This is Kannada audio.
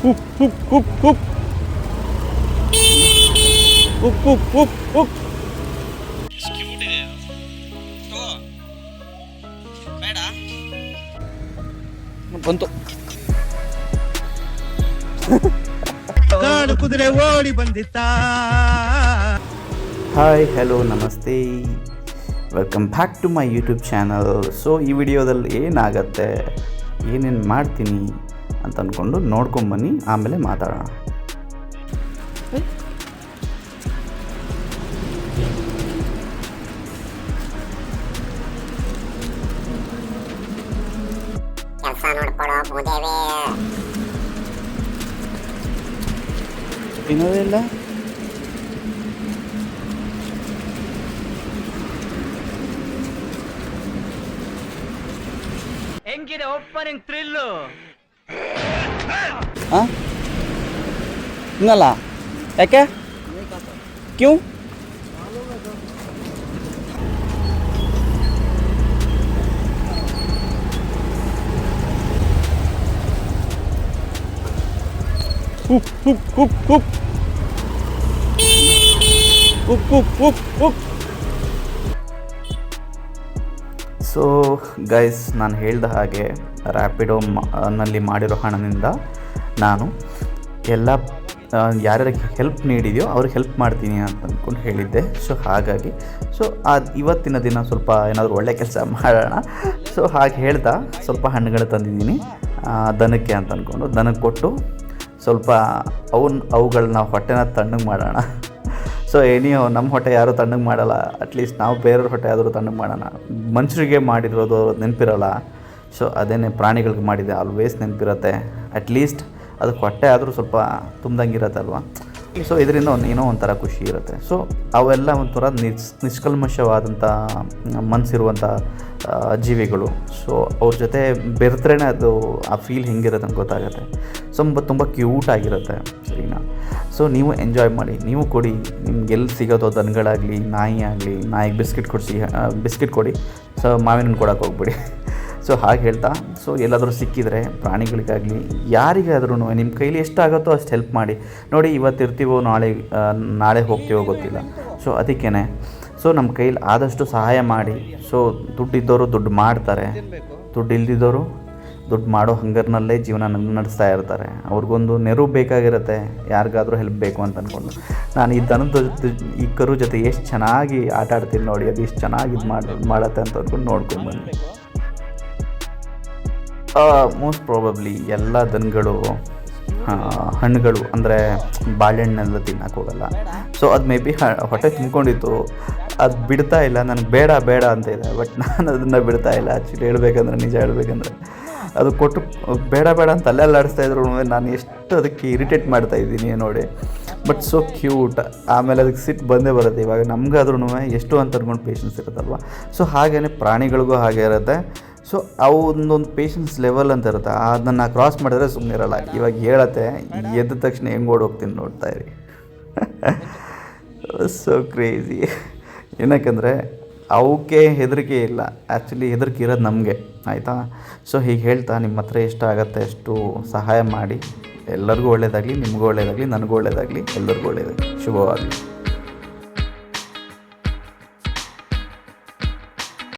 ಕುಕ್ ಕುಕ್ ಕುಕ್ ಕುಕ್ ಕುಕ್ ಕುಕ್ ಕುಕ್ ಕುಕ್. ಬಂತು. ಕುದುರೆ ಓಡಿ ಬಂದಿತ್ತ. ಹಾಯ್, ಹಲೋ, ನಮಸ್ತೆ, welcome back to my YouTube channel. So ಈ ವಿಡಿಯೋದಲ್ಲಿ ಏನಾಗತ್ತೆ, ಏನೇನು ಮಾಡ್ತೀನಿ ಅಂತ ಅಂದ್ಕೊಂಡು ನೋಡ್ಕೊಂಬನ್ನಿ, ಆಮೇಲೆ ಮಾತಾಡೋಣ. ತಿನ್ನೋದೇ ಇಲ್ಲ. ಹೆಂಗಿದೆ ಓಪನಿಂಗ್ ಥ್ರಿಲ್ಲು? ತಿನ್ನಲ್ಲ ಯಾಕೆ? ಕ್ಯೂ? ಕುಕ್ ಕುಕ್ ಕುಕ್ ಕುಕ್ ಕುಕ್ ಕುಕ್ ಕುಕ್ ಕುಕ್. ಸೊ ಗೈಸ್, ನಾನು ಹೇಳ್ದ ಹಾಗೆ ರ್ಯಾಪಿಡೋ ನಲ್ಲಿ ಮಾಡಿರೋ ಹಣದಿಂದ ನಾನು ಎಲ್ಲ ಯಾರ್ಯಾರಿಗೆ ಹೆಲ್ಪ್ ನೀಡಿದೆಯೋ ಅವ್ರಿಗೆ ಹೆಲ್ಪ್ ಮಾಡ್ತೀನಿ ಅಂತ ಅಂದ್ಕೊಂಡು ಹೇಳಿದ್ದೆ. ಸೊ ಹಾಗಾಗಿ ಇವತ್ತಿನ ದಿನ ಸ್ವಲ್ಪ ಏನಾದರೂ ಒಳ್ಳೆ ಕೆಲಸ ಮಾಡೋಣ. ಸೊ ಹಾಗೆ ಹೇಳ್ದ ಸ್ವಲ್ಪ ಹಣ್ಣುಗಳು ತಂದಿದ್ದೀನಿ ದನಕ್ಕೆ ಅಂತ ಅಂದ್ಕೊಂಡು ದನಕ್ಕೆ ಕೊಟ್ಟು ಸ್ವಲ್ಪ ಅವುಗಳನ್ನ ಹೊಟ್ಟೆನ ತಣ್ಣಗೆ ಮಾಡೋಣ. ಸೊ ನಮ್ಮ ಹೊಟ್ಟೆ ಯಾರೂ ತಣ್ಣಗೆ ಮಾಡಲ್ಲ, ಅಟ್ಲೀಸ್ಟ್ ನಾವು ಬೇರೆಯವ್ರ ಹೊಟ್ಟೆ ಆದರೂ ತಣ್ಣಗೆ ಮಾಡೋಣ. ಮನುಷ್ಯರಿಗೆ ಮಾಡಿರೋದು ನೆನಪಿರೋಲ್ಲ. ಸೊ ಅದೇನೇ ಪ್ರಾಣಿಗಳಿಗೆ ಮಾಡಿದೆ ಆಲ್ವೇಸ್ ನೆನಪಿರುತ್ತೆ. ಅಟ್ಲೀಸ್ಟ್ ಅದಕ್ಕೆ ಹೊಟ್ಟೆ ಆದರೂ ಸ್ವಲ್ಪ ತುಂಬ್ದಂಗಿರತ್ತಲ್ವ. ಸೊ ಇದರಿಂದ ಏನೋ ಒಂಥರ ಖುಷಿ ಇರುತ್ತೆ. ಸೊ ಅವೆಲ್ಲ ಒಂಥರ ನಿಷ್ಕಲ್ಮಶವಾದಂಥ ಮನಸ್ಸಿರುವಂಥ ಜೀವಿಗಳು. ಸೊ ಅವ್ರ ಜೊತೆ ಬೆರೆತ್ರೇ ಅದು ಆ ಫೀಲ್ ಹೆಂಗಿರುತ್ತೆ ಅಂತ ಗೊತ್ತಾಗುತ್ತೆ. ತುಂಬ ಕ್ಯೂಟ್ ಆಗಿರುತ್ತೆ, ಸರಿನಾ? ಸೊ ನೀವು ಎಂಜಾಯ್ ಮಾಡಿ, ನೀವು ಕೊಡಿ. ನಿಮ್ಗೆ ಎಲ್ಲಿ ಸಿಗೋದು ದನಗಳಾಗಲಿ, ನಾಯಿ ಆಗಲಿ, ನಾಯಿಗೆ ಬಿಸ್ಕಿಟ್ ಕೊಡಿ. ಸೊ ಮಾವಿನ ಹಣ್ಣು ಕೊಡೋಕೆ ಹೋಗ್ಬಿಡಿ. ಸೊ ಹಾಗೆ ಹೇಳ್ತಾ, ಸೊ ಎಲ್ಲಾದರೂ ಸಿಕ್ಕಿದರೆ ಪ್ರಾಣಿಗಳಿಗಾಗಲಿ ಯಾರಿಗಾದ್ರೂ ನಿಮ್ಮ ಕೈಲಿ ಎಷ್ಟಾಗುತ್ತೋ ಅಷ್ಟು ಹೆಲ್ಪ್ ಮಾಡಿ. ನೋಡಿ, ಇವತ್ತಿರ್ತೀವೋ ನಾಳೆ ಹೋಗ್ತೀವೋ ಗೊತ್ತಿಲ್ಲ. ಸೊ ಅದಕ್ಕೇ ಸೊ ನಮ್ಮ ಕೈಲಿ ಆದಷ್ಟು ಸಹಾಯ ಮಾಡಿ. ಸೊ ದುಡ್ಡಿದ್ದವರು ದುಡ್ಡು ಮಾಡ್ತಾರೆ, ದುಡ್ಡು ಇಲ್ದಿದ್ದವರು ದುಡ್ಡು ಮಾಡೋ ಹಂಗರ್ನಲ್ಲೇ ಜೀವನ ನಡೆಸ್ತಾ ಇರ್ತಾರೆ. ಅವ್ರಿಗೊಂದು ನೆರವು ಬೇಕಾಗಿರುತ್ತೆ, ಯಾರಿಗಾದರೂ ಹೆಲ್ಪ್ ಬೇಕು ಅಂತ ಅಂದ್ಕೊಂಡು. ನಾನು ಈ ಕರು ಜೊತೆ ಎಷ್ಟು ಚೆನ್ನಾಗಿ ಆಟ ಆಡ್ತೀನಿ ನೋಡಿ, ಅದು ಎಷ್ಟು ಚೆನ್ನಾಗಿ ಮಾಡುತ್ತೆ ಅಂತ ಅಂದ್ಕೊಂಡು ನೋಡ್ಕೊಂಡ್ಬನ್ನಿ. ಮೋಸ್ಟ್ ಪ್ರಾಬಬ್ಲಿ ಎಲ್ಲ ದನಗಳು ಹಣ್ಣುಗಳು ಅಂದರೆ ಬಾಳೆಹಣ್ಣೆಲ್ಲ ತಿನ್ನಕ್ಕೆ ಹೋಗಲ್ಲ. ಸೊ ಅದು ಮೇ ಬಿ ಹೊಟ್ಟೆ ತುಂಬ್ಕೊಂಡಿತ್ತು, ಅದು ಬಿಡ್ತಾ ಇಲ್ಲ, ನನಗೆ ಬೇಡ ಅಂತ ಇದೆ. ಬಟ್ ನಾನು ಅದನ್ನು ಬಿಡ್ತಾ ಇಲ್ಲ. ಆ್ಯಕ್ಚುಲಿ ನಿಜ ಹೇಳ್ಬೇಕಂದ್ರೆ ಅದು ಕೊಟ್ಟು ಬೇಡ ಅಂತ ಅಲ್ಲಾಡಿಸ್ತಾ ಇದ್ರು ನಾನು ಎಷ್ಟು ಅದಕ್ಕೆ ಇರಿಟೇಟ್ ಮಾಡ್ತಾಯಿದ್ದೀನಿ ನೋಡಿ. But so cute. ಆಮೇಲೆ ಅದಕ್ಕೆ ಸಿಟ್ಟು ಬಂದೇ ಬರುತ್ತೆ. ಇವಾಗ ನಮಗಾದ್ರೂ ಎಷ್ಟು ಅಂತ ಅಂದ್ಕೊಂಡು ಪೇಷನ್ಸ್ ಇರುತ್ತಲ್ವ. ಸೊ ಹಾಗೆಯೇ ಪ್ರಾಣಿಗಳಿಗೂ ಹಾಗೆ ಇರುತ್ತೆ. ಸೊ ಅವೊಂದೊಂದು ಪೇಷನ್ಸ್ ಲೆವೆಲ್ ಅಂತ ಇರುತ್ತೆ, ಅದನ್ನು ಕ್ರಾಸ್ ಮಾಡಿದ್ರೆ ಸುಮ್ಮನೆ ಇರಲ್ಲ. ಇವಾಗ ಹೇಳತ್ತೆ, ಎದ್ದ ತಕ್ಷಣ ಹೆಂಗೆ ಓಡೋಗ್ತೀನಿ ನೋಡ್ತಾಯಿರಿ. So crazy. ಏನಕ್ಕೆಂದರೆ ಅವಕ್ಕೆ ಹೆದರಿಕೆ ಇಲ್ಲ, ಆ್ಯಕ್ಚುಲಿ ಹೆದರಿಕೆ ಇರೋದು ನಮಗೆ, ಆಯಿತಾ? ಸೊ ಹೀಗೆ ಹೇಳ್ತಾ ನಿಮ್ಮ ಹತ್ರ ಎಷ್ಟಾಗತ್ತೆ ಅಷ್ಟು ಸಹಾಯ ಮಾಡಿ. ಎಲ್ಲರಿಗೂ ಒಳ್ಳೆಯದಾಗಲಿ, ನಿಮಗೂ ಒಳ್ಳೆಯದಾಗಲಿ, ನನಗೂ ಒಳ್ಳೆಯದಾಗಲಿ, ಎಲ್ಲರಿಗೂ ಒಳ್ಳೆಯದಾಗಲಿ. ಶುಭವಾಗಲಿ.